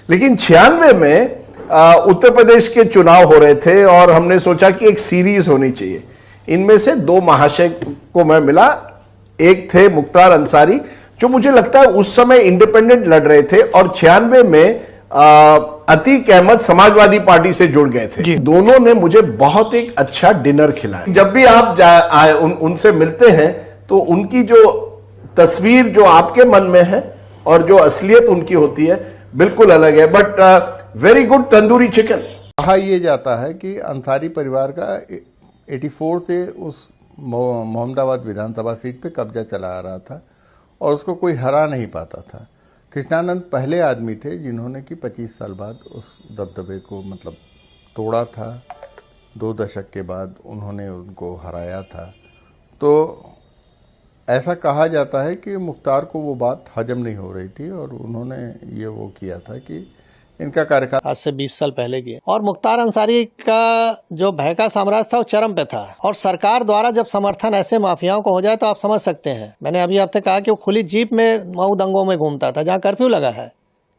लेकिन 96 में उत्तर प्रदेश के चुनाव हो रहे थे और हमने सोचा कि एक सीरीज होनी चाहिए। इनमें से दो महाशय को मैं मिला, एक थे मुख्तार अंसारी जो मुझे लगता है उस समय इंडिपेंडेंट लड़ रहे थे और 96 में अतीक अहमद समाजवादी पार्टी से जुड़ गए थे। दोनों ने मुझे बहुत एक अच्छा डिनर खिलाया। जब भी आप उनसे मिलते हैं तो उनकी जो तस्वीर जो आपके मन में है और जो असलियत उनकी होती है बिल्कुल अलग है। But very good tandoori chicken. कहा यह जाता है कि अंसारी परिवार का 84 से उस मोहम्मदाबाद विधानसभा सीट पे कब्जा चला आ रहा था और उसको कोई हरा नहीं पाता था। कृष्णानंद पहले आदमी थे जिन्होंने कि 25 साल बाद उस दबदबे को मतलब तोड़ा था। 2 दशक के बाद उन्होंने उनको हराया था। तो ऐसा कहा जाता है कि मुख्तार को वो बात हजम नहीं हो रही थी और उन्होंने ये वो किया था कि इनका कार्यकाल आज से 20 साल पहले की। और मुख्तार अंसारी का जो भय का साम्राज्य था वो चरम पे था और सरकार द्वारा जब समर्थन ऐसे माफियाओं को हो जाए तो आप समझ सकते हैं। मैंने अभी आपसे कहा कि वो खुली जीप में मऊ दंगों में घूमता था जहाँ कर्फ्यू लगा है,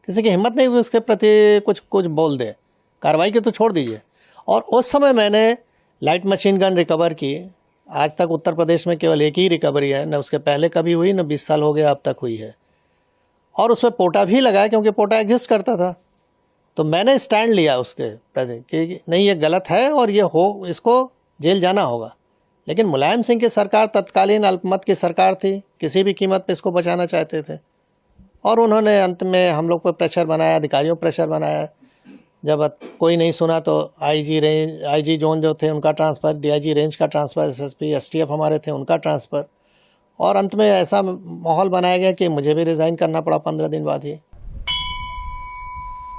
किसी की हिम्मत नहीं हुई उसके प्रति कुछ बोल दे, कार्रवाई की तो छोड़ दीजिए। और उस समय मैंने लाइट मशीन गन रिकवर की। आज तक उत्तर प्रदेश में केवल एक ही रिकवरी है, न उसके पहले कभी हुई न 20 साल हो गया अब तक हुई है। और उसमें पोटा भी लगाया क्योंकि पोटा एग्जिस्ट करता था। तो मैंने स्टैंड लिया उसके प्रति कि नहीं ये गलत है और ये हो, इसको जेल जाना होगा। लेकिन मुलायम सिंह की सरकार तत्कालीन अल्पमत की सरकार थी, किसी भी कीमत पे इसको बचाना चाहते थे और उन्होंने अंत में हम लोग पर प्रेशर बनाया, अधिकारियों पर प्रेशर बनाया। जब कोई नहीं सुना तो आईजी जोन जो थे उनका ट्रांसफ़र, डीआईजी रेंज का ट्रांसफ़र, एसएसपी एसटीएफ हमारे थे उनका ट्रांसफ़र और अंत में ऐसा माहौल बनाया गया कि मुझे भी रिज़ाइन करना पड़ा 15 दिन बाद ही।